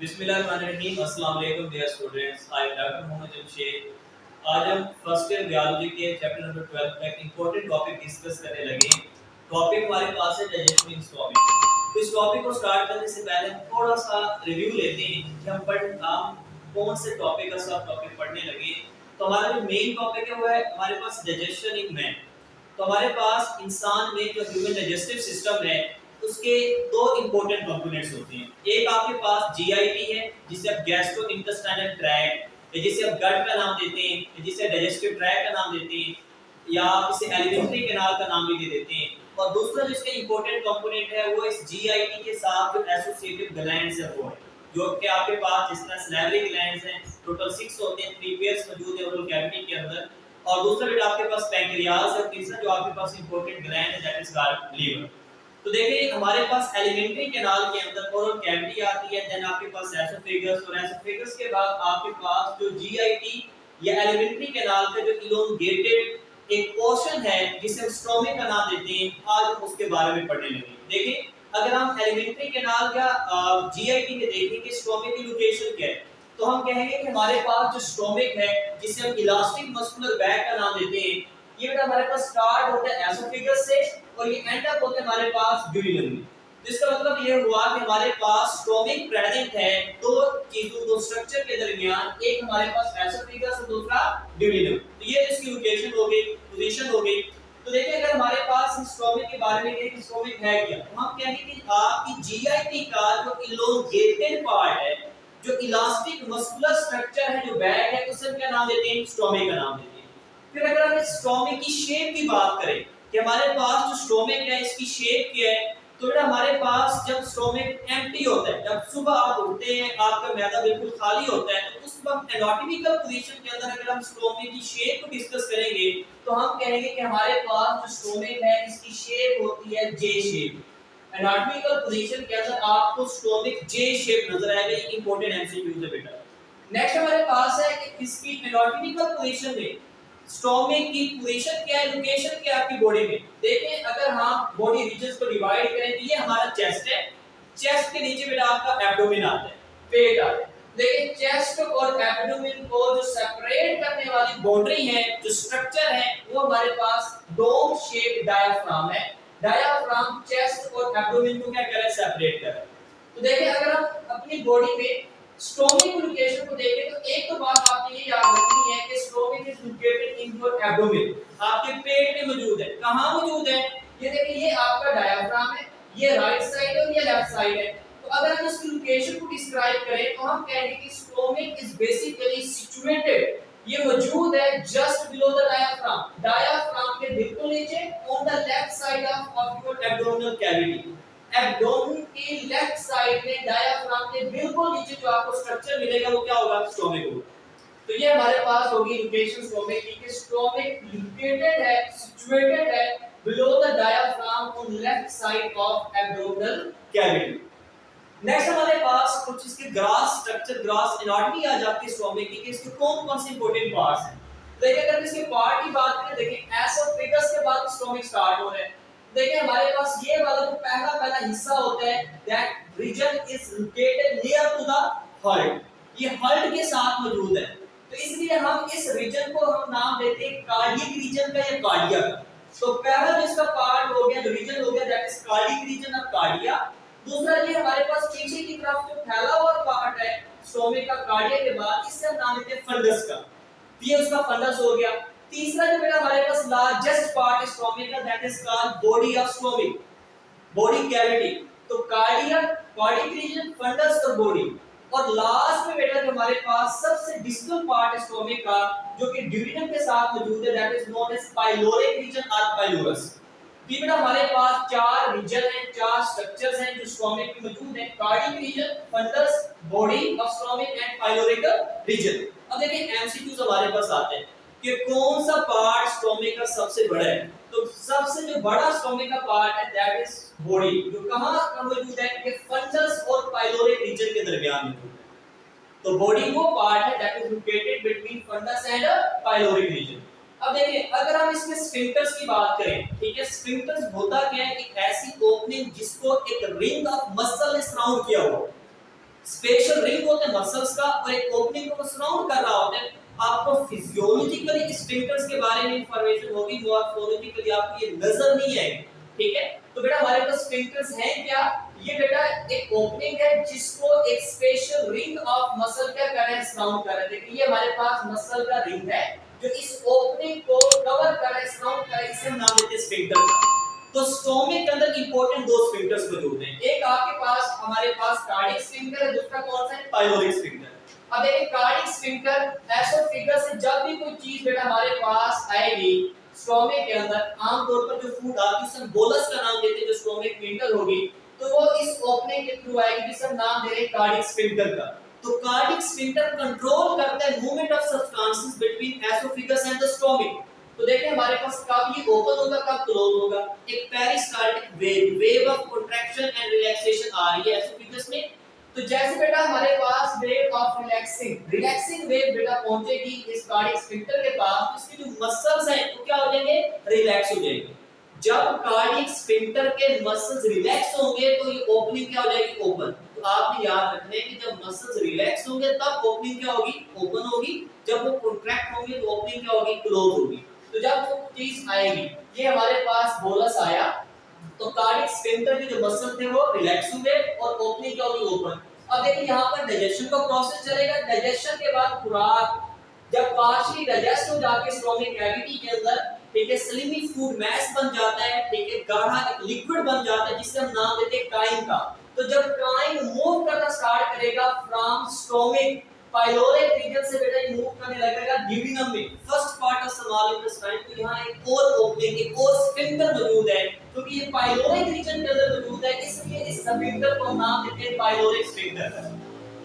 बिस्मिल्लाहिर्रहमानिर्रहीम। अस्सलाम वालेकुम dear students. I am doctor Mohammad Jamshed. आज हम फर्स्ट ईयर बायोलॉजी के चैप्टर नंबर 12 का एक इंपॉर्टेंट टॉपिक डिस्कस करने लगे हैं। टॉपिक हमारे पास है डाइजेशन इन स्टॉमिक। तो इस टॉपिक को स्टार्ट करने से पहले हम थोड़ा सा रिव्यू लेते हैं कि हम कौन से टॉपिक का सब टॉपिक पढ़ने लगे। तो हमारा जो मेन टॉपिक है वो है हमारे पास डाइजेशन इन मैन। तो हमारे पास इंसान में जो ह्यूमन डाइजेस्टिव सिस्टम है उसके दो इंपॉर्टेंट कंपोनेंट्स होते हैं। एक आपके पास जीआईटी है जिसे आप गैस्ट्रो इंटेस्टाइनल ट्रैक्ट या जिसे आप गट का नाम देते हैं या जिसे डाइजेस्टिव ट्रैक्ट का नाम देते हैं या इसे एलिमेंट्री कैनाल का नाम भी दे देते हैं। और दूसरा जो इसका इंपॉर्टेंट कंपोनेंट है वो इस जीआईटी के साथ जो एसोसिएटेड ग्लैंड्स है वो है, जो कि आपके पास जिस तरह सैलरी ग्लैंड्स हैं टोटल 6 होते हैं, 3 पेयर्स मौजूद है ओरल कैविटी के अंदर। और दूसरा बेटा आपके पास पैंक्रियास है, तीसरा जो आपके पास इंपॉर्टेंट ग्लैंड है दैट इज गाल लीवर। तो देखिए हमारे पास एलिमेंट्री कैनाल के अंदर ओरल कैविटी आती है, देन आपके पास एसोफेगस और एसोफेगस के बाद आपके पास जो जीआईटी या एलिमेंट्री कैनाल का जो इलोंगेटेड एक पोर्शन है जिसे हम स्टोमिक का नाम देते हैं, आज हम उसके बारे में पढ़ने लगे। देखिए अगर हम एलिमेंट्री कैनाल या जीआईटी में देखें कि स्टोमिक की लोकेशन क्या है तो हम कहेंगे कि हमारे पास जो स्टोमिक है जिसे हम इलास्टिक मस्कुलर बैग का नाम देते हैं, ये बेटा हमारे पास स्टार्ट होता है एसोफेगस से और ये एंड अप होता है हमारे पास ड्यूरिनम में। तो इसका मतलब ये हुआ कि हमारे पास स्टोमिक प्रेजेंट है दो चीजों दो स्ट्रक्चर के दरमियान, एक हमारे पास एसोफेगस और दूसरा ड्यूरिनम। तो ये इसकी लोकेशन हो गई, पोजीशन हो गई। तो देखिए अगर हमारे पास स्टोमिक के बारे में देखें स्टोमिक है क्या, तो हम कहेंगे कि आपकी जीआईटी का जो इलोंगेटेड पार्ट है, जो इलास्टिक मस्कुलर स्ट्रक्चर है, जो बैग है, उसे क्या नाम देते हैं, स्टोमिक का नाम देते हैं। फिर अगर हम इस स्टोमिक की शेप की बात करें कि हमारे पास जो स्टोमिक है इसकी शेप क्या है, तो बेटा हमारे पास जब स्टोमिक एम्प्टी होता है, जब सुबह आप उठते हैं आपका मैदा बिल्कुल खाली होता है, तो उस वक्त एनाटॉमिकल पोजीशन के अंदर अगर हम स्टोमिक की शेप को डिस्कस करेंगे तो हम कहेंगे कि हमारे पास जो स्टोमिक है इसकी शेप होती है जे शेप। एनाटॉमिकल पोजीशन के अंदर आपको स्टोमिक जे शेप नजर आएगा। ये इंपॉर्टेंट एमसीक्यू है बेटा। नेक्स्ट हमारे पास है कि इसकी एनाटॉमिकल पोजीशन में स्टोमिक की पोजीशन क्या है, लोकेशन क्या है आपकी बॉडी में। देखें अगर हम बॉडी रीजन्स को डिवाइड करें तो ये हमारा चेस्ट है, चेस्ट के नीचे बेटा आपका एब्डोमेन आता है, पेट आता है। देखिए चेस्ट और एब्डोमेन को जो सेपरेट करने वाली बाउंड्री है, जो स्ट्रक्चर है, वो हमारे पास डोम शेप डायाफ्राम है। डायाफ्राम चेस्ट और एब्डोमेन को क्या कर रहा है, सेपरेट कर रहा है। तो देखिए अगर हम अपनी बॉडी में स्टोमिक लोकेशन को देखें तो एक तो बात आपको ये याद रखनी है कि stomach is located in your abdomen, आपके पेट में मौजूद है। कहां मौजूद है, ये देखिए ये आपका डायाफ्राम है, ये राइट साइड है और ये लेफ्ट साइड है। तो अगर हम इसकी लोकेशन को डिस्क्राइब करें तो हम कहेंगे कि स्टोमिक इज बेसिकली सिचुएटेड, ये मौजूद है just below the diaphragm, diaphragm के बिल्कुल नीचे on the left side of your abdominal cavity. Abdomen के लेफ्ट साइड में डायाफ्राम के बिल्कुल नीचे जो आपको स्ट्रक्चर मिलेगा वो क्या होगा, स्टोमिक होगा। तो ये हमारे पास होगी लोकेशन स्टोमिक की, कि स्टोमिक लोकेटेड है, सिचुएटेड है below the diaphragm on left side of abdominal cavity. Next हमारे पास कुछ इसके ग्रास स्ट्रक्चर, ग्रास एनाटॉमी आ जाती है स्टोमिक की, कि इसके कौन-कौन से इंपॉर्टेंट पार्ट्स हैं। देखिए अगर इसके पार्ट की बात करें, देखिए एसोफेगस के बाद स्टोमिक स्टार्ट हो रहा है। देखिए हमारे पास ये वाला जो पहला हिस्सा होता है that region is located near to the heart, ये हार्ट के साथ मौजूद है। तो इसलिए हम इस रीजन को हम नाम देते हैं कार्डियक रीजन का या कार्डिया का। तो पहला जो इसका पार्ट हो गया, जो रीजन हो गया that is cardiac region of cardia. दूसरा ये हमारे पास पीछे की तरफ जो फैला हुआ पार्ट है स्टोमिक का कार्डिया के बाद, इससे हम नाम देते हैं फंडस का, ये उसका फंडस हो गया। तीसरा जो बेटा हमारे पास लार्जेस्ट पार्ट है स्टोमिक का that is called body of stomach, body cavity. तो कार्डिया, कार्डियक रीजन, फंडस और बॉडी। और लास्ट में बेटा जो हमारे पास सबसे डिस्टल पार्ट है स्टोमिक का जो कि ड्यूरिनम के साथ मौजूद है that is known as pyloric region और पाइलोरस। ये बेटा हमारे पास चार रीजन हैं, चार स्ट्रक्चर्स हैं जो स्टोमिक में मौजूद हैं, cardiac region, fundus, body of stomach and pyloric region. अब देखिए एमसीक्यूज हमारे पास आते हैं कि कौन सा पार्ट स्टोमिक का सबसे बड़ा है। तो सबसे जो बड़ा स्टोमिक का पार्ट है दैट इज बॉडी, जो कहां मौजूद है, कि फंडस और पाइलोरिक रीजन के दरमियान मौजूद है। तो बॉडी वो पार्ट है that is located between fundus and pyloric region. अब देखिए अगर हम इसमें स्फिंक्टर्स की बात करें, ठीक है, स्फिंक्टर्स होता क्या है, एक ऐसी ओपनिंग जिसको एक रिंग ऑफ मसल ने सराउंड किया हुआ। स्पेशल रिंग होते हैं मसल्स का और एक ओपनिंग को सराउंड कर रहा होता है। आपको फिजियोलॉजिकली स्फिंक्टर्स के बारे में इंफॉर्मेशन होगी, मॉर्फोलॉजिकली आपको ये नजर नहीं आएगी, ठीक है। तो बेटा हमारे पास स्फिंक्टर्स हैं क्या, ये बेटा एक ओपनिंग है जिसको एक स्पेशल रिंग ऑफ मसल क्या कर रहे हैं, सराउंड कर रहे हैं। देखिए ये हमारे पास मसल का रिंग है जो इस ओपनिंग को कवर कर रहा है, सराउंड कर रहा है, इसे हम नाम देते हैं स्फिंक्टर का। तो स्टोमक के अंदर इंपॉर्टेंट दो स्फिंक्टर्स मौजूद हैं, एक आपके पास हमारे पास कार्डियक स्फिंक्टर है, दूसरा कौन सा है, पाइलोरिक स्फिंक्टर। अब देखिए कार्डियक स्फिंक्टर एसोफेगस से जब भी कोई चीज बेटा हमारे पास आएगी स्टोमक के अंदर, आमतौर पर जो फूड आती है उसे बोलस का नाम देते हैं, जो स्टोमक में एंटर होगी तो वो इस ओपनिंग के थ्रू आएगी, जिसे हम नाम दे रहे हैं कार्डियक स्फिंक्टर का। तो कार्डियक स्फिंक्टर कंट्रोल करता है movement of substances between oesophagus and the stomach. तो देखिए हमारे पास कब ये ओपन होगा कब क्लोज होगा, एक peristaltic wave of contraction and relaxation आ रही है एसोफेगस में। तो जैसे बेटा हमारे पास वेव ऑफ रिलैक्सिंग वेव बेटा पहुंचेगी इस कार्डियक स्फिंक्टर के पास, तो इसके जो मसल्स हैं वो क्या हो जाएंगे, रिलैक्स हो जाएंगे। जब कार्डियक स्फिंक्टर के मसल्स रिलैक्स होंगे तो ये ओपनिंग क्या हो जाएगी, ओपन। तो आपने याद रखना है कि जब मसल्स रिलैक्स होंगे तब ओपनिंग क्या होगी, ओपन होगी, जब वो कॉन्ट्रैक्ट होंगे तो ओपनिंग क्या होगी, क्लोज होगी। तो जब वो चीज आएगी, ये हमारे पास बोलस आया तो कार्डियक स्फिंक्टर के जो मसल थे वो रिलैक्स हुए और ओपनिंग क्या होगी, ओपन। अब देखिए यहाँ पर डाइजेशन का प्रोसेस चलेगा, डाइजेशन के बाद खुराक जब पार्शियली डाइजेस्ट हो जाके स्टोमक कैविटी के अंदर, ठीक है, स्लिमी फूड मैस बन जाता है, ठीक है, गाढ़ा एक लिक्विड बन जाता है जिसे हम नाम देते हैं काइन का। तो जब काइन मूव करना स्टार्ट करेगा फ्रॉम स्टोमक पाइलोरिक रीजन से बेटा मूव करने लगेगा ड्यूडिनम में, first part of small intestine. तो यहाँ एक और ओपनिंग, एक और स्फिंक्टर मौजूद है क्योंकि ये पाइलोरिक रीजन के अंदर मौजूद है, इसलिए इस स्फिंक्टर को नाम देते हैं पाइलोरिक स्फिंक्टर।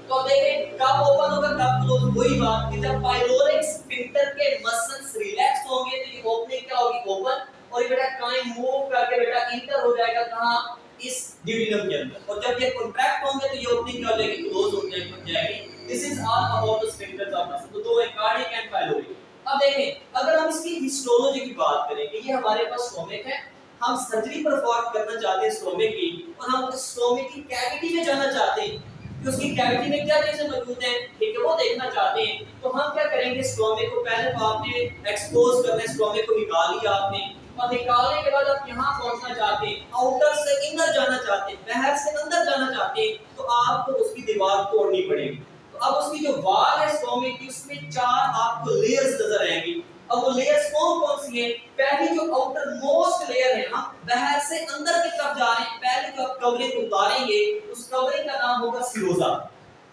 तो देखें कब ओपन होगा कब क्लोज, वही बात कि जब पाइलोरिक स्फिंक्टर के मसल्स रिलैक्स होंगे तो ये ओपनिंग क्या होगी, ओपन, और ये बेटा काइन मूव करके बेटा इंटर हो जाएगा कहां, इस ड्यूडिनम के अंदर, और जब ये कॉन्ट्रैक्ट होंगे तो ये ओपनिंग क्या हो जाएगी, क्लोज हो जाएगी। This is all about the sphincters of muscle. तो दो है कार्डियक एंड पाइलोरिक। अब देखें अगर हम इसकी हिस्टोलॉजी की बात करें कि ये हमारे पास स्टोमक है, हम सर्जरी परफॉर्म करना चाहते हैं स्टोमक की, और हम स्टोमक की कैविटी में जाना चाहते हैं कि उसकी कैविटी में क्या चीजें मौजूद हैं, ठीक है, वो देखना चाहते हैं। तो हम क्या करेंगे, स्टोमक को पहले तो आपने एक्सपोज करना है, स्टोमक को निकाल लिया आपने, और निकालने के बाद आप यहाँ पहुंचना चाहते हैं, आउटर से इनर जाना चाहते हैं, बाहर से अंदर जाना चाहते हैं, तो आपको उसकी दीवार तोड़नी पड़ेगी। तो अब उसकी जो वॉल है स्टोमक की, उसमें चार आपको लेयर्स नजर आएंगी। अब वो लेयर्स कौन कौन सी हैं, पहली जो आउटर मोस्ट लेयर है, हम बाहर से अंदर की तरफ जा रहे हैं, पहले जो आप कवरिंग उतारेंगे उस कवरिंग का नाम होगा सिरोजा।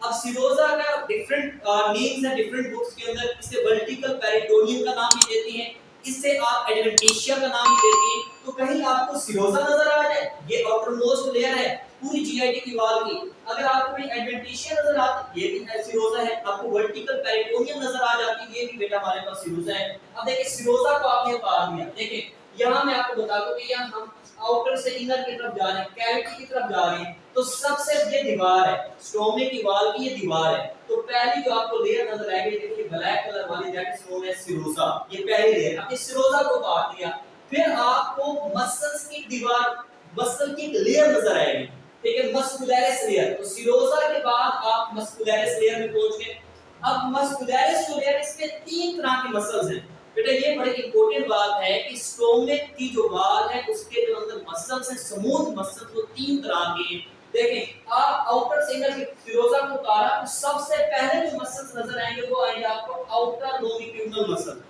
अब सिरोजा का डिफरेंट नेम्स है डिफरेंट बुक्स के अंदर, इसे वर्टिकल पेरिटोनियम का नाम भी देती हैं, इससे आप एडवेंटिशिया का नाम भी देती हैं। तो कहीं आपको सिरोजा नजर आ जाए, ये आउटर मोस्ट लेयर है पूरी जीआईटी की वॉल की, अगर आपको कोई एडवेंटिशिया नजर आती ये भी सिरोजा है, आपको वर्टिकल पेरिटोनियम नजर आ जाती ये भी बेटा हमारे पास सिरोजा है। अब देखिए सिरोजा को आपने उतार दिया, देखिए यहाँ मैं आपको बता दूं कि यहाँ हम आउटर से इनर की तरफ जा रहे हैं, कैविटी की तरफ जा रहे हैं, तो सबसे ये दीवार है स्टोमक की वॉल की, ये दीवार है। तो पहली जो आपको लेयर नजर आएगी, देखिए ब्लैक कलर वाली, that is known as serosa, ये पहली लेयर। अब इस सिरोजा को उतार दिया, फिर आपको मसल्स की दीवार, मसल की एक लेयर नजर आएगी, ठीक है, मस्कुलरिस लेयर। तो सिरोजा के बाद आप मस्कुलरिस लेयर में पहुंच गए। अब मस्कुलरिस जो लेयर, इसमें तीन तरह के मसल्स हैं बेटा, ये बड़ी इंपॉर्टेंट बात है कि स्टोमक की जो वॉल है उसके जो अंदर मसल्स हैं, स्मूथ मसल्स, वो तीन तरह के। देखें आप आउटर से इनर की सिरोजा को उतारा तो सबसे पहले जो मसल्स नजर आएंगे वो आएंगे आपको आउटर लॉन्गिट्यूडिनल मसल,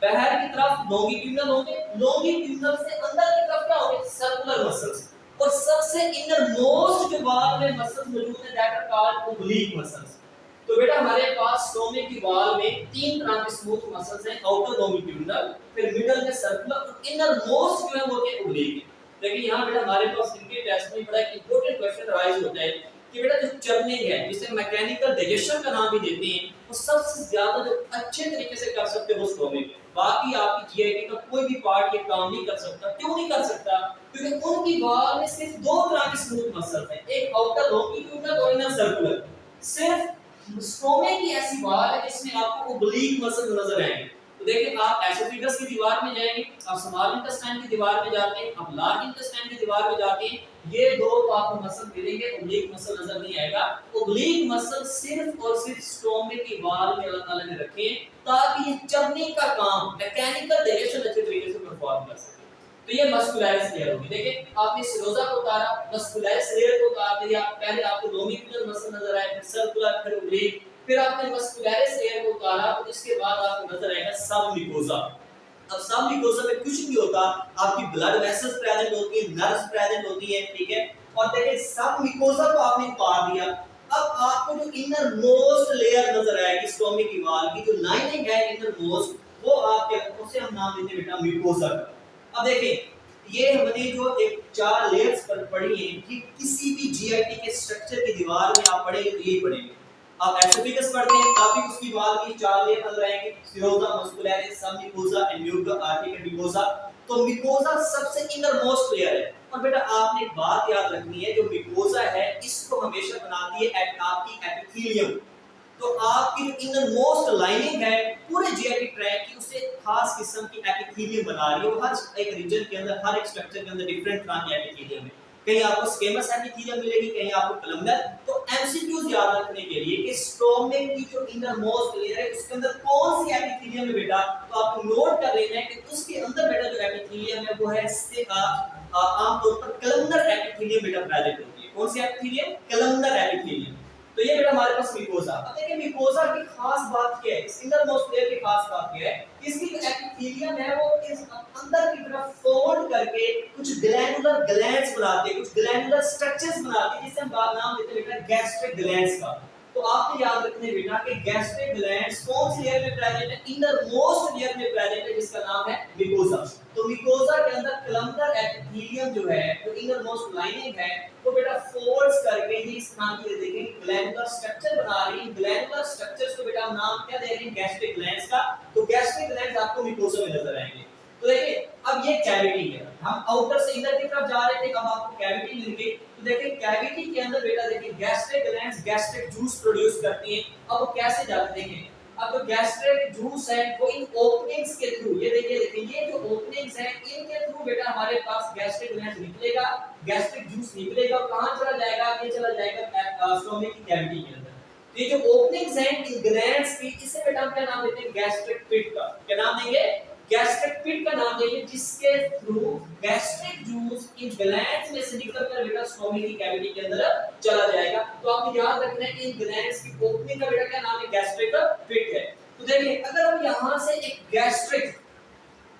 बाहर की तरफ लॉन्गिट्यूडिनल होंगे, लॉन्गिट्यूडिनल से अंदर की तरफ क्या होंगे, सर्कुलर मसल्स, और सबसे इनर मोस्ट जो वॉल में मसल्स मौजूद है that are called oblique muscles. तो बेटा हमारे पास स्टोमक की वॉल में तीन तरह के स्मूथ मसल्स हैं, आउटर लॉन्गिट्यूडिनल, फिर मिडल में सर्कुलर, और इनर मोस्ट जो है वो है ओब्लिक। लेकिन यहां बेटा हमारे पास इनके टेस्ट में बड़ा एक इंपॉर्टेंट क्वेश्चन राइज होता है कि बेटा जो चर्निंग है, जिसे मैकेनिकल डाइजेशन का नाम भी देते हैं, वो सबसे ज्यादा जो अच्छे तरीके से कर सकते हैं वो स्टोमक है। बाकी आपकी जीआईटी का कोई भी पार्ट ये काम नहीं कर सकता। क्यों नहीं कर सकता, क्योंकि उनकी वॉल में सिर्फ दो तरह के स्मूथ मसल्स हैं, एक आउटर लॉन्गिट्यूडिनल और इनर सर्कुलर। सिर्फ स्टोमक की ऐसी वॉल है जिसमें आपको ओब्लिक मसल नजर आएंगे। तो तो देखिए आप एसोफेगस की दीवार में जाएंगे, आप स्मॉल इंटेस्टाइन की दीवार में जाते हैं, आप लार्ज इंटेस्टाइन की दीवार में जाते हैं, ये दो तो आपको मसल मिलेंगे, ओब्लिक मसल नजर नहीं आएगा। ओब्लिक मसल सिर्फ और सिर्फ स्टोमक की वॉल में अल्लाह ताला ने रखे हैं ताकि ये चबने का काम, मैकेनिकल डाइजेशन अच्छे तरीके से परफॉर्म कर सके। तो ये मस्कुलरिस लेयर होगी। देखिए आपने सिरोजा को उतारा, मस्कुलरिस लेयर को उतार दिया, पहले आपको लोमिकुलर मसल नजर आया, फिर सर्कुलर, फिर ओब्लिक, फिर आपने मस्कुलरिस लेयर को उतारा, तो इसके बाद आपको नजर आएगा सबम्यूकोसा। अब सबम्यूकोसा में कुछ नहीं होता, आपकी ब्लड वेसल्स प्रेजेंट होती है, नर्व्स प्रेजेंट होती है, ठीक है। और देखिए सबम्यूकोसा को आपने उतार दिया, अब आपको जो इनर मोस्ट लेयर नजर आएगी स्टोमक की वॉल की, जो लाइनिंग है इनर मोस्ट, वो आपके उसे हम नाम देते हैं बेटा म्यूकोसा का। अब देखिए ये हमने जो एक चार लेयर्स पर पढ़ी है कि किसी भी जीआईटी के स्ट्रक्चर की दीवार में आप पढ़ेंगे तो यही पढ़ेंगे। आप एसोफेगस पढ़ते हैं काफी उसकी वॉल की चार लेयर बन रहेंगे, सीरोजा, मस्कुलरिस, सबम्यूकोसा एंड म्यूका आर्टिक एंड म्यूकोसा। तो म्यूकोसा सबसे इनर मोस्ट लेयर है। और बेटा आपने एक बात याद रखनी है, जो म्यूकोसा है इसको हमेशा बनाती है आपकी एपिथेलियम। तो आपकी जो इनर मोस्ट लाइनिंग है पूरे जीआईटी ट्रैक की, उसे खास किस्म की एपिथेलियम बना रही है। हर एक रीजन के अंदर, हर एक स्ट्रक्चर के अंदर डिफरेंट तरह की एपिथेलियम है। कहीं आपको स्केमस एपिथेलियम मिलेगी, कहीं आपको कलमनर। तो एमसीक्यूज याद रखने के लिए कि स्टोमक की जो इनर मोस्ट लेयर है उसके अंदर कौन सी एपिथेलियम है बेटा, तो आपको नोट कर लेना है कि उसके अंदर बेटा जो एपिथेलियम है वो है आमतौर पर कलमनर एपिथेलियम बेटा प्रेजेंट होती है। कौन सी एपिथेलियम? Columnar epithelium. तो ये बेटा हमारे पास म्यूकोसा। अब देखिए म्यूकोसा की खास बात क्या है, इस इनर मोस्ट लेयर की खास बात क्या है, इसकी जो एपिथेलियम है वो इस अंदर की तरफ फोल्ड करके कुछ ग्लैंडुलर ग्लैंड्स बनाते हैं, कुछ ग्लैंडुलर स्ट्रक्चर्स बनाते हैं, जिसे हम नाम देते हैं बेटा गैस्ट्रिक ग्लैंड्स का। तो आपको याद रखना है बेटा कि गैस्ट्रिक ग्लैंड्स कौन सी लेयर में प्रेजेंट है? इनर मोस्ट लेयर में प्रेजेंट है, जिसका नाम है म्यूकोसा। तो म्यूकोसा के अंदर कलमनर एपिथेलियम जो है, जो इनर मोस्ट लाइनिंग है, वो बेटा फोल्ड्स करके ही इस नाम की देखेंगे ग्लैंडुलर स्ट्रक्चर बना रही है। ग्लैंडुलर स्ट्रक्चर्स को बेटा हम नाम क्या दे रहे हैं? गैस्ट्रिक ग्लैंड्स का। तो गैस्ट्रिक ग्लैंड्स आपको म्यूकोसा में नजर आएंगे। तो देखिए अब ये कैविटी है, हम आउटर से इनर की तरफ जा रहे थे, अब आपको कैविटी मिल गई। तो देखिए कैविटी के अंदर बेटा देखिए gastric glands gastric juice produce करती हैं। अब वो कैसे जाते हैं? अब जो गैस्ट्रिक जूस है वो इन ओपनिंग्स के थ्रू, ये देखिए ये जो ओपनिंग्स हैं इनके थ्रू बेटा हमारे पास गैस्ट्रिक ग्लैंड निकलेगा, गैस्ट्रिक जूस निकलेगा। कहां चला जाएगा? ये चला जाएगा स्टोमक की कैविटी के अंदर। तो ये जो ओपनिंग्स हैं इन ग्लैंड्स की, इसे बेटा हम क्या नाम देते हैं? गैस्ट्रिक पिट का। क्या नाम देंगे? गैस्ट्रिक पिट का नाम देंगे, जिसके थ्रू गैस्ट्रिक जूस इन ग्लैंड्स में से निकलकर बेटा स्टोमक की कैविटी के अंदर चला जाएगा। तो आपको याद रखना है इन ग्लैंड्स की ओपनिंग का बेटा क्या नाम है? गैस्ट्रिक पिट है। तो देखिए अगर हम यहां से एक गैस्ट्रिक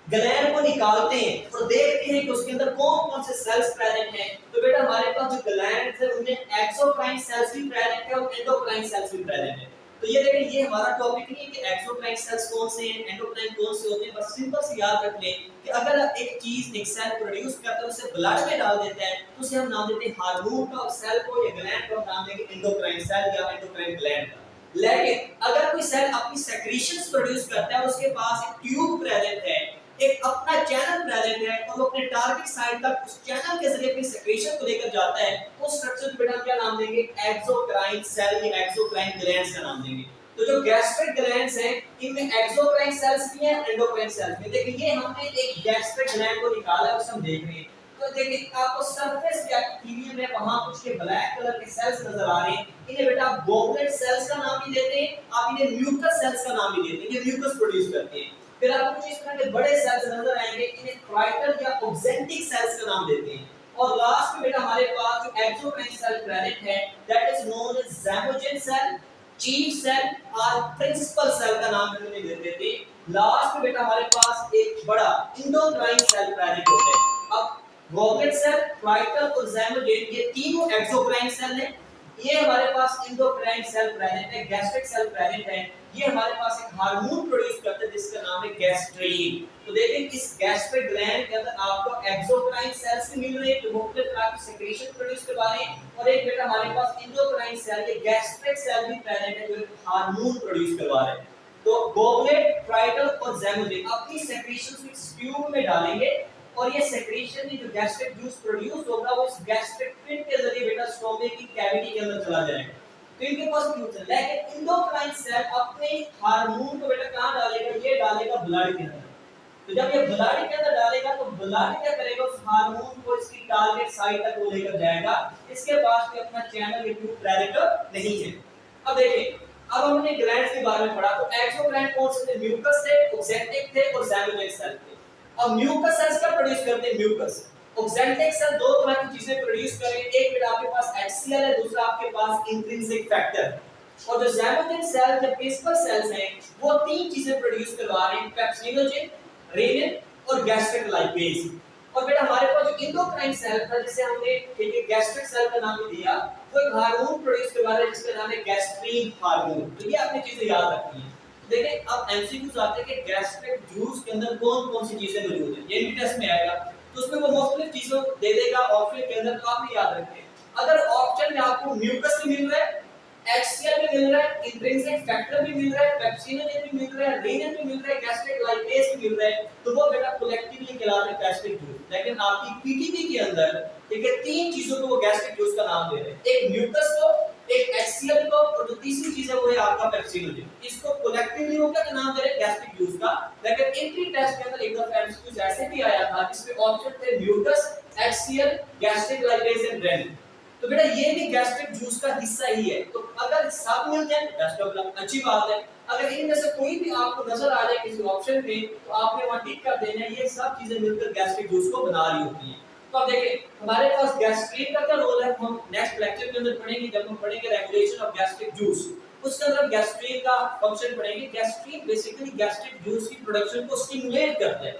ग्लैंड को निकालते हैं और देखते हैं कि उसके अंदर कौन कौन से सेल्स प्रेजेंट हैं, तो बेटा हमारे पास जो ग्लैंड्स है उनमें एक्सोक्राइन सेल्स भी प्रेजेंट है और एंडोक्राइन सेल्स भी प्रेजेंट है। तो ये देखिए ये हमारा टॉपिक नहीं है कि एक्सोक्राइन सेल्स कौन से हैं, एंडोक्राइन कौन से होते हैं, बस सिंपल से याद रख लें कि अगर एक चीज एक सेल प्रोड्यूस करता है उसे ब्लड में डाल देता है तो उसे हम नाम देते हैं हार्मोन का, सेल को या ग्लैंड को हम नाम देंगे एंडोक्राइन सेल या एंडोक्राइन ग्लैंड का। लेकिन अगर कोई सेल अपनी सेक्रीशंस प्रोड्यूस करता है, उसके पास एक ट्यूब प्रेजेंट है, एक अपना चैनल प्रेजेंट है और वो अपने टारगेट साइट तक उस चैनल के जरिए अपनी सेक्रेशन को लेकर जाता है, उस स्ट्रक्चर को बेटा क्या नाम देंगे? एक्सोक्राइन सेल या एक्सोक्राइन ग्लैंड्स का नाम देंगे। तो जो गैस्ट्रिक ग्लैंड्स हैं इनमें एक्सोक्राइन सेल्स भी हैं, एंडोक्राइन सेल्स भी। देखिए ये हमने एक गैस्ट्रिक ग्लैंड को निकाला है, उसे हम देख रहे हैं। तो देखिए आपको सरफेस पे एपिथेलियम में वहां कुछ के ब्लैक कलर के सेल्स नजर आ रहे हैं, इन्हें बेटा आप गॉबलेट सेल्स का नाम भी देते हैं, आप इन्हें म्यूकस सेल्स का नाम भी देते हैं, ये म्यूकस प्रोड्यूस करते हैं। फिर आपको कुछ इस तरह के बड़े सेल्स नजर आएंगे, इन्हें क्राइटल या ऑक्जेंटिक सेल्स का नाम देते हैं। और लास्ट में बेटा हमारे पास जो एक्सोक्राइन सेल प्रेजेंट है, that is known as zymogen cell, chief cell और प्रिंसिपल सेल का नाम हमने दे देते हैं। लास्ट में बेटा हमारे पास एक बड़ा एंडोक्राइन सेल प्रेजेंट होता है। अब गॉबलेट सेल, क्राइटल और ज़ाइगोजेन ये तीनों एक्सोक्राइन सेल हैं। ये हमारे पास एंडोक्राइन सेल प्रेजेंट है, गैस्ट्रिक सेल प्रेजेंट है। ये हमारे पास एक हार्मोन प्रोड्यूस करते हैं जिसका नाम है गैस्ट्रीन। तो देखिए इस गैस्ट्रिक ग्लैंड के अंदर आपको एक्सोक्राइन सेल्स भी मिल रहे हैं जो मुख्तलिफ तरह की सेक्रेशन प्रोड्यूस करवा रहे हैं, और एक बेटा हमारे पास एंडोक्राइन सेल ये गैस्ट्रिक सेल भी प्रेजेंट है जो हार्मोन प्रोड्यूस करवा रहे हैं। तो गॉबलेट, क्राइटल और ज़ाइगोजेन अपनी सेक्रेशंस इस ट्यूब में डालेंगे और ये सेक्रेशन जो गैस्ट्रिक जूस प्रोड्यूस होगा वो इस गैस्ट्रिक पिट के जरिए बेटा स्टोमक की कैविटी के अंदर चला जाएगा। तो इनके पास फ्यूज है, लेकिन इंडोक्राइन सेल अपने हार्मोन को बेटा कहां डालेगा, ये डालेगा ब्लड के अंदर। तो जब ये ब्लड के अंदर डालेगा तो ब्लड क्या करेगा, उस हार्मोन को इसकी टारगेट साइट तक वो लेकर जाएगा, इसके पास भी अपना चैनल या ट्यूब डायरेक्टर नहीं है। अब देखिए, अब हमने ग्लैंड्स के बारे में पढ़ा, तो एक्सोग्लैंड कौन से थे, म्यूकस थे, ऑक्सेंटिक थे और ज़ाइगोनिक सेल थे। अब म्यूकस सेल्स क्या प्रोड्यूस करते हैं, म्यूकस। ऑक्सेंटिक सेल दो तरह की चीजें प्रोड्यूस करेंगे, एक बेटा आपके पास HCl है, दूसरा आपके पास इंट्रिंसिक फैक्टर है। और जो ज़ाइगोनिक सेल या प्रिंसिपल सेल्स हैं वो तीन चीजें प्रोड्यूस करवा रहे हैं, पेप्सिनोजेन, रेनिन और गैस्ट्रिक लाइपेज। और बेटा हमारे पास जो इंडोक्राइन सेल था जिसे हमने ठीक है गैस्ट्रिक सेल का नाम दिया, वो एक हार्मोन प्रोड्यूस करवा रहा है जिसका नाम है गैस्ट्रीन हार्मोन। तो ये आपने चीजें याद रखनी है। देखिए अब एमसीक्यूज आते हैं कि गैस्ट्रिक जूस के अंदर कौन-कौन सी चीजें मौजूद हैं, ये भी टेस्ट में आएगा, तो उसमें वो मुख्तलिफ चीजों दे देगा ऑप्शन के अंदर, तो आपने याद रखें। अगर ऑप्शन में आपको म्यूकस भी मिल रहा है, HCl भी मिल रहा है, इंट्रिंसिक फैक्टर भी मिल रहा है, पेप्सिनोजेन भी मिल रहा है, रेनिन भी मिल रहा है, गैस्ट्रिक लाइपेज भी मिल रहा है, तो वो बेटा कलेक्टिवली कहलाते हैं गैस्ट्रिक जूस। लेकिन आपकी पीटीबी के अंदर ठीक है तीन चीजों को वो गैस्ट्रिक जूस का नाम दे रहे हैं, एक म्यूकस को, एक HCl को, और जो तीसरी चीज है वो है आपका पेप्सिनोजेन। इसको कलेक्टिवली वो क्या नाम दे रहे हैं, गैस्ट्रिक जूस का। लेकिन एंट्री टेस्ट के अंदर एक दफा एमसीक्यूज ऐसे भी आया था जिसमें ऑप्शन थे mucus, HCl, gastric lipase and rennin. तो बेटा ये भी गैस्ट्रिक जूस का हिस्सा ही है, तो अगर सब मिल जाए बेस्ट ऑफ लक, अच्छी बात है। अगर इनमें से कोई भी आपको नजर आ जाए किसी ऑप्शन में, तो आपने वहां टिक कर देना है, ये सब चीजें मिलकर गैस्ट्रिक जूस को बना रही होती हैं। तो अब देखिए हमारे पास गैस्ट्रिन का क्या रोल है, हम नेक्स्ट लेक्चर के अंदर पढ़ेंगे, जब हम पढ़ेंगे रेगुलेशन ऑफ गैस्ट्रिक जूस, उसके अंदर गैस्ट्रिन का फंक्शन पढ़ेंगे। गैस्ट्रिन बेसिकली गैस्ट्रिक जूस की प्रोडक्शन को स्टिमुलेट करता है।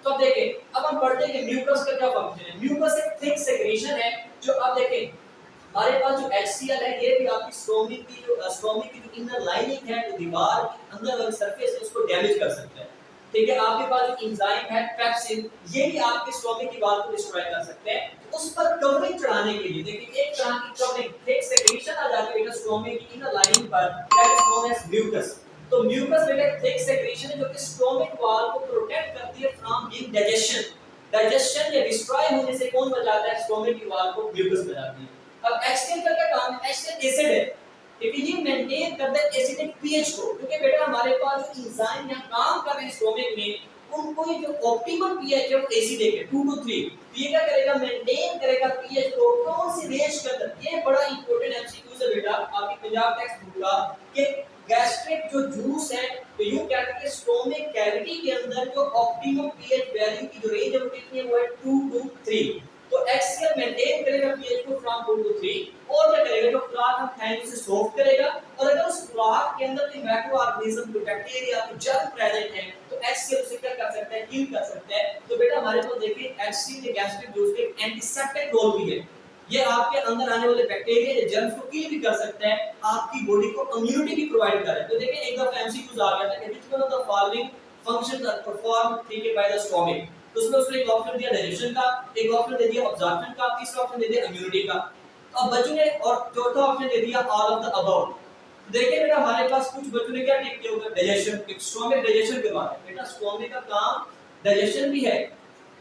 तो अब देखिए अब हम पढ़ते हैं कि म्यूकस का क्या फंक्शन है। म्यूकस एक थिक सेक्रेशन है जो, अब देखिए हमारे पास जो HCl है ये भी आपकी स्टोमिक की जो इनर लाइनिंग है, जो दीवार की अंदर वाली सरफेस है उसको डैमेज कर सकता है। ठीक है, आपके पास जो एंजाइम है पेप्सिन, ये भी आपके स्टोमिक की वॉल को डिस्ट्रॉय कर सकते हैं। उस पर कवरिंग चढ़ाने के लिए देखिए एक तरह की कवरिंग, एक सेक्रेशन आ जाती है स्टोमिक की इनर लाइनिंग पर, that is known as mucus. तो म्यूकस बेटा एक सेक्रेशन है जो कि स्टोमिक वॉल को प्रोटेक्ट करती है फ्रॉम बीइंग डाइजेशन या डिस्ट्रॉय होने से। कौन बचाता है, स्टोमिक की वॉल को म्यूकस बचाती है। अब HCl का क्या काम है, HCl एसिड है, ठीक है, ये मेंटेन करता है एसिडिक पीएच को, क्योंकि बेटा हमारे पास जो एंजाइम यहां काम कर रहे हैं स्टोमिक में, उनको ये जो ऑप्टिमल पीएच है वो एसिडिक है 2 to 3, तो ये क्या करेगा, मेंटेन करेगा पीएच को कौन सी रेंज के अंदर। ये बड़ा इंपॉर्टेंट एमसीक्यू है बेटा आपकी पंजाब टेक्स्ट बुक का, कि गैस्ट्रिक जो जूस है तो यूं कहते हैं कि स्टोमिक कैविटी के अंदर जो ऑप्टिमम पीएच वैल्यू की जो रेंज है वो कितनी है, वो है 2 to 3। तो HCl मेंटेन करेगा पीएच को फ्रॉम 2 to 3, और क्या करेगा, जो प्लाक हम खाएंगे उसे सॉफ्ट करेगा, और अगर उस प्लाक के अंदर कोई माइक्रो ऑर्गेनिज्म, कोई बैक्टीरिया, कोई जर्म प्रेजेंट है तो HCl उसे क्या कर सकता है, किल कर सकता है। तो बेटा हमारे को देखिए HCl के गैस्ट्रिक जूस के एंटीसेप्टिक रोल भी है, ये आपके अंदर आने वाले बैक्टीरिया या जर्म्स को किल भी कर सकता है, आपकी बॉडी को इम्यूनिटी भी प्रोवाइड कर रहा है। तो देखिए एक दफा एमसीक्यूज आ गया था कि which one of the following functions are perform ठीक है बाय द स्टोमिक, तो उसमें उसने एक ऑप्शन दिया डाइजेशन का, एक ऑप्शन दे दिया ऑब्जॉर्प्शन का, तीसरा ऑप्शन दे दिया इम्यूनिटी का। तो अब बच्चों ने और चौथा ऑप्शन दे दिया ऑल ऑफ द अबव। देखिए बेटा हमारे पास कुछ बच्चों ने क्या टिक किया होगा, डाइजेशन, एक स्टोमिक डाइजेशन के बारे में। बेटा स्टोमिक का काम डाइजेशन भी है,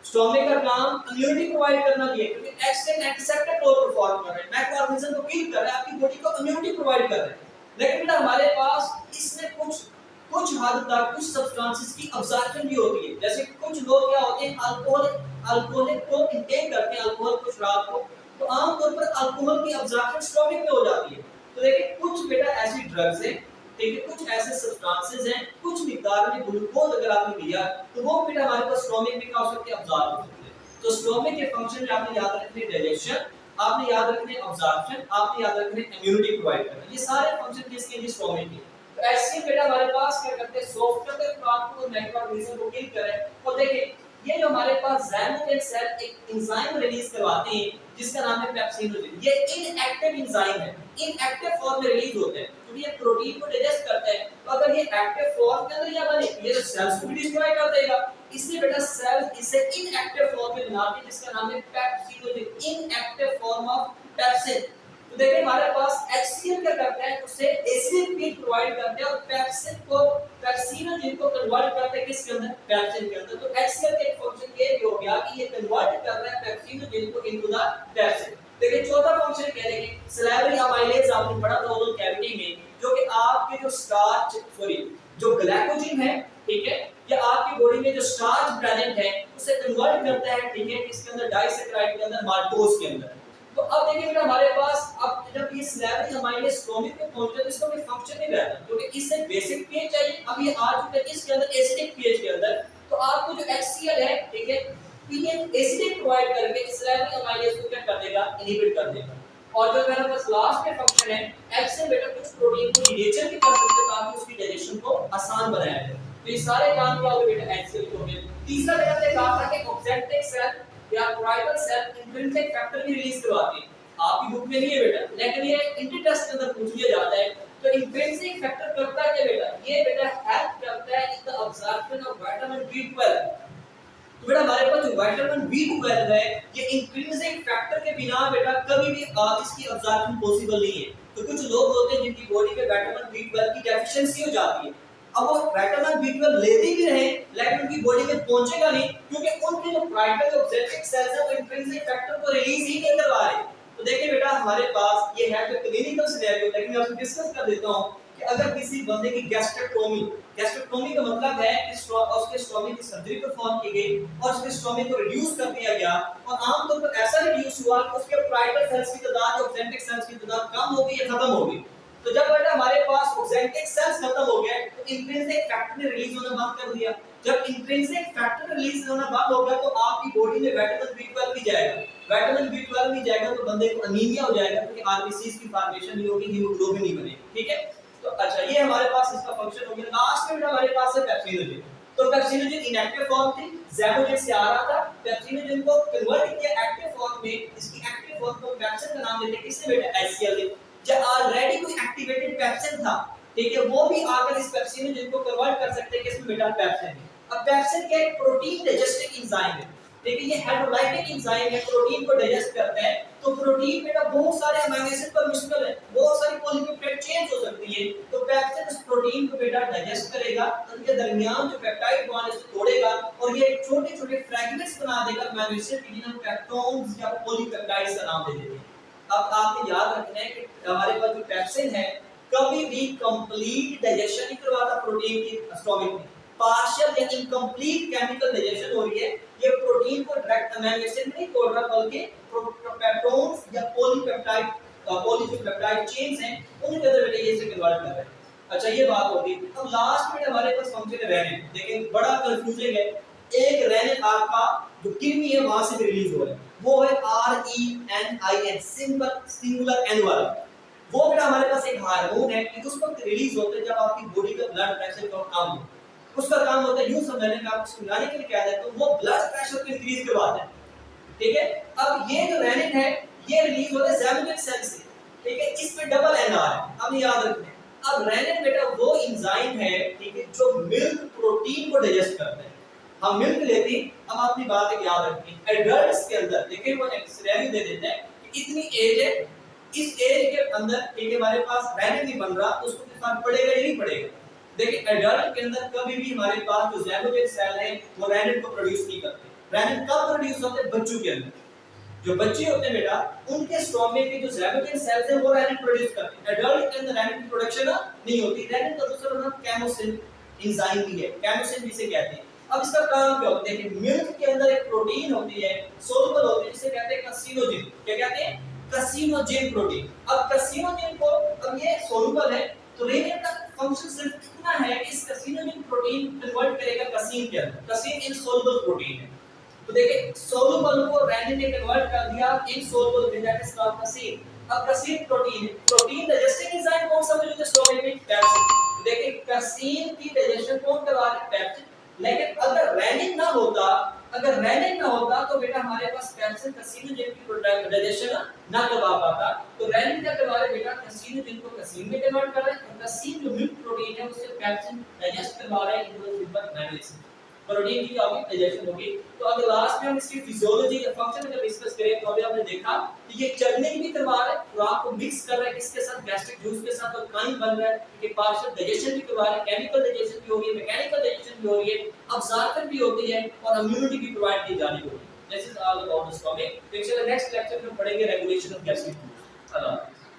स्टोमिक का काम इम्यूनिटी प्रोवाइड करना भी है, क्योंकि एक्सटेंट एंटीसेप्टिक रोल परफॉर्म कर रहा है, माइक्रो ऑर्गेनिज्म को किल कर रहा है, आपकी बॉडी को इम्यूनिटी प्रोवाइड कर रहा है। लेकिन बेटा हमारे पास इसमें कुछ हद तक कुछ सब्सटेंसेस की अब्जॉर्प्शन भी होती है, जैसे कुछ लोग क्या होते हैं अल्कोहल को इंटेक करते हैं, अल्कोहल को, शराब को, तो आमतौर पर अल्कोहल की अब्जॉर्प्शन स्टोमिक में हो जाती है। तो देखिए कुछ बेटा ऐसी ड्रग्स हैं, ठीक है, कुछ ऐसे सब्सटेंसेस हैं, कुछ मिकदार में ग्लूकोज अगर आपने लिया तो वो बेटा हमारे पास स्टोमिक में क्या हो सकती है, अब्जॉर्ब हो सकती है। तो स्टोमिक के फंक्शन में आपने याद रखने डाइजेशन, आपने याद रखने अब्जॉर्प्शन, आपने याद रखने इम्यूनिटी प्रोवाइड करना, ये सारे फंक्शन किसके लिए, स्टोमिक के। तो ऐसे बेटा हमारे पास क्या करते हैं, सॉफ्ट करते हैं प्लांट को, माइक्रो ऑर्गेनिज्म को किल करें। और देखिए ये जो हमारे पास ज़ाइगोनिक सेल एक एंजाइम रिलीज करवाते हैं जिसका नाम है पेप्सिनोजेन, ये इनएक्टिव एंजाइम है, इनएक्टिव फॉर्म में रिलीज होते हैं क्योंकि ये प्रोटीन को डाइजेस्ट करता है। तो अगर ये एक्टिव फॉर्म के अंदर या बने ये तो सेल्स को भी डिस्ट्रॉय कर देगा, इसलिए बेटा सेल इसे इनएक्टिव फॉर्म में बनाते हैं जिसका नाम है pepsinogen, inactive form of pepsin. तो देखिए हमारे पास HCl क्या करता है, उससे एसिडिक पीएच प्रोवाइड करते हैं और पेप्सिन को, पेप्सिनोजेन को कन्वर्ट करते हैं किसके अंदर, पेप्सिन के अंदर। तो HCl का एक फंक्शन ये भी हो गया कि ये कन्वर्ट कर रहा है पेप्सिनोजेन को इनटू द पेप्सिन। देखिए चौथा फंक्शन कह रहे हैं सलाइवरी अमाइलेज, आपने पढ़ा था ओरल कैविटी में, जो कि आपके जो स्टार्च सॉरी जो ग्लाइकोजन है, ठीक है, या आपकी बॉडी में जो स्टार्च प्रेजेंट है उसे कन्वर्ट करता है, ठीक है, इसके अंदर डाइसैकेराइड के अंदर, माल्टोज के अंदर। तो अब देखिए बेटा हमारे पास अब जब ये सलाइवरी अमाइलेज स्टोमिक में पहुंचता है तो इसका कोई फंक्शन नहीं रहता, क्योंकि इससे बेसिक पीएच चाहिए। अब ये आ चुका है इसके अंदर एसिडिक पीएच के अंदर, तो आपको जो HCl है, ठीक है, पीएच एसिडिक प्रोवाइड करके इस सलाइवरी अमाइलेज को क्या कर देगा, इनहिबिट कर देगा। और जो मेरे पास लास्ट में फंक्शन है, H से बेटा कुछ प्रोटीन को डिनेचर भी कर सकते हैं ताकि उसकी डाइजेशन को आसान बनाया जाए। तो ये सारे काम क्या हो गए बेटा HCl के हो गए। तीसरा बेटा हमने कहा था कि ऑक्जेंटिक सेल या कोराइडल सेल इंट्रिंसिक फैक्टर भी रिलीज करवाती है, आपकी बुक में नहीं है बेटा, लेकिन ये इंट्री टेस्ट के अंदर पूछ लिया जाता है। तो इंट्रिंसिक फैक्टर करता है क्या बेटा, ये बेटा हेल्प करता है in the absorption of vitamin B12। तो बेटा हमारे पास जो विटामिन B12 है, ये इंट्रिंसिक फैक्टर के बिना बेटा कभी भी इसकी अब्जॉर्प्शन पॉसिबल नहीं है। तो कुछ लोग होते हैं जिनकी बॉडी में विटामिन B12 की डेफिशिएंसी हो जाती है, अब वो विटामिन B12 लेते भी रहे लेकिन उनकी बॉडी में पहुंचेगा नहीं, क्योंकि उनके जो प्राइमरी ऑब्जेक्टिव सेल्स है वो इंट्रिंसिक फैक्टर को रिलीज ही नहीं करवा रहे। तो देखिए बेटा हमारे पास ये है जो क्लिनिकल सिनेरियो, लेकिन मैं आपसे डिस्कस कर देता हूं कि अगर किसी बंदे की गैस्ट्रेक्टोमी, गैस्ट्रेक्टोमी का मतलब है कि उसके स्टोमक की सर्जरी परफॉर्म की गई और उसके स्टोमक को रिड्यूस कर दिया गया, और आमतौर पर ऐसा रिड्यूस हुआ कि उसके प्राइमरी सेल्स की तादाद, ऑक्जेंटिक सेल्स की तादाद कम हो गई या खत्म हो गई। तो जब बेटा हमारे पास ऑक्जेंटिक सेल्स खत्म हो गए तो इंट्रिंसिक फैक्टर ने रिलीज होना बंद कर दिया। जब इंट्रिंसिक फैक्टर रिलीज होना बंद हो गया तो आपकी बॉडी में विटामिन B12 भी जाएगा, विटामिन B12 भी जाएगा तो बंदे को अनीमिया हो जाएगा, क्योंकि आरबीसीज की फॉर्मेशन नहीं होगी, हीमोग्लोबिन नहीं बनेगी, ठीक है। तो अच्छा ये हमारे पास इसका फंक्शन हो गया। लास्ट में बेटा हमारे पास है पेप्सिनोजन। तो पेप्सिनोजन इनएक्टिव फॉर्म थी, ज़ैमोजेन से आ रहा था, पेप्सिनोजन को कन्वर्ट किया एक्टिव फॉर्म में, इसकी एक्टिव फॉर्म को पेप्सिन का नाम देते हैं, किसने बेटा HCl ने। जब ऑलरेडी कोई एक्टिवेटेड पेप्सिन था, ठीक है, वो भी आकर इस पेप्सिनोजन को कन्वर्ट कर सकते हैं किसमें बेटा, पेप्सिन। अब पेप्सिन क्या एक प्रोटीन डाइजेस्टिंग एंजाइम है, देखिए ये हेटेरोलाइटिक एंजाइम है, प्रोटीन को डाइजेस्ट करता है। तो प्रोटीन बेटा बहुत सारे अमीनो एसिड पर मुश्तमिल है, बहुत सारी पॉलीपेप्टाइड चेन्स हो सकती है, तो पेप्सिन उस प्रोटीन को बेटा डाइजेस्ट करेगा, उनके दरमियान जो पेप्टाइड बॉन्ड है उसे तोड़ेगा और ये छोटे-छोटे फ्रैगमेंट्स बना देगा अमीनो एसिड के, जिन्हें हम पेप्टोन्स या पॉलीपेप्टाइड्स का नाम दे देते हैं। अब आपने याद रखना है कि हमारे पास जो पेप्सिन है कभी भी कंप्लीट डाइजेशन नहीं करवाता प्रोटीन की स्टोमक में, पार्शियल या इनकम्प्लीट केमिकल डाइजेशन हो रही है। ये प्रोटीन को डायरेक्ट अमीनो एसिड में नहीं तोड़ रहा, बल्कि पेप्टोन्स या पॉलीपेप्टाइड पॉलीपेप्टाइड चेन्स हैं उनके अंदर बेटा ये से कन्वर्ट कर रहा है। अच्छा ये बात होगी। अब लास्ट में हमारे पास फंक्शन है रेनिन, लेकिन बड़ा कंफ्यूजिंग है। एक रेनिन आपका जो किडनी है वहां से रिलीज हो रहा है, वो है RENIN, सिंपल सिंगुलर एन वाला। वो बेटा हमारे पास एक हार्मोन है कि उस वक्त रिलीज होता है जब आपकी बॉडी का ब्लड प्रेशर कम हो। उसका काम होता है, यूं समझने का आपको समझाने के लिए क्या है, तो वो ब्लड प्रेशर को इंक्रीज करवाता है, ठीक है। अब ये जो रेनिन है ये रिलीज होता है ज़ैमोजेन सेल से, ठीक है, इस पे डबल एन आ है, अब याद रखना। अब रेनिन बेटा वो एंजाइम है, ठीक है, जो मिल्क प्रोटीन को डाइजेस्ट करता है। हम मिल्क लेते हैं, अब अपनी बात एक याद रखनी, एडल्ट्स के अंदर देखिए वो एक सिनेरियो दे देते हैं कि इतनी एज है, इस एज के अंदर ठीक है हमारे पास रेनिन नहीं बन रहा, उसको कितना पड़ेगा या नहीं पड़ेगा। देखिए एडल्ट के अंदर कभी भी हमारे पास जो ज़ैमोजेन सेल है वो रेनिन को प्रोड्यूस नहीं करते। रेनिन कब प्रोड्यूस होते हैं, बच्चों के अंदर। जो बच्चे होते हैं बेटा उनके स्टोमक के जो ज़ैमोजेन सेल्स हैं वो रेनिन प्रोड्यूस करते हैं। एडल्ट के अंदर रेनिन की प्रोडक्शन नहीं होती। रेनिन का दूसरा नाम कैमोसिन एंजाइम भी है, कैमोसिन जिसे कहते हैं। अब इसका काम क्या होता है, देखिए मिल्क के अंदर एक प्रोटीन होती है, सोलुबल होती है, जिसे कहते हैं कैसिनोजिन। क्या कहते हैं, कैसिनोजिन प्रोटीन। अब कैसिनोजिन को, अब ये सोलुबल है तो रेनिन का फंक्शन सिर्फ इतना है कि इस कैसिनोजिन प्रोटीन कन्वर्ट करेगा कैसीन के अंदर। कैसीन इनसोलुबल प्रोटीन है, तो देखिए सोलुबल को रेनिन ने कन्वर्ट कर दिया इनसोलुबल में, दैट इज कॉल्ड कैसीन। अब कैसीन प्रोटीन है, प्रोटीन डाइजेस्टिंग एंजाइम कौन सा मौजूद है स्टोमक में, पेप्सिन। देखिए कैसीन की डाइजेशन कौन करवा रहा है, पेप्सिन। लेकिन अगर रेनिन ना होता, अगर रेनिन ना होता तो बेटा हमारे पास पेप्सिन कैसिनोजिन की डाइजेशन ना करवा पाता। तो रेनिन क्या करवा रहा है बेटा, कैसिनोजिन को कैसीन में कन्वर्ट कर रहा है, और कैसीन जो मिल्क प्रोटीन है उसे पेप्सिन डाइजेस्ट करवा रहा है into simple amino acid. Protein की आपकी डाइजेशन होगी। तो अगर लास्ट में हम इसकी फिजियोलॉजी या फंक्शन अगर डिस्कस करें तो अभी आपने देखा कि ये चर्निंग भी करवा रहा है, खुराक को मिक्स कर रहा है किसके साथ, गैस्ट्रिक जूस के साथ, और काइन बन रहा है कि पार्शियल डाइजेशन भी करवा रहा है, केमिकल डाइजेशन भी हो रही है, मैकेनिकल डाइजेशन भी हो रही है, अब्जॉर्प्शन भी होती है और इम्यूनिटी भी प्रोवाइड की जा रही होगी। This is all about this topic. तो इंशाल्लाह नेक्स्ट लेक्चर में पढ़ेंगे regulation of gastric tubes. Allah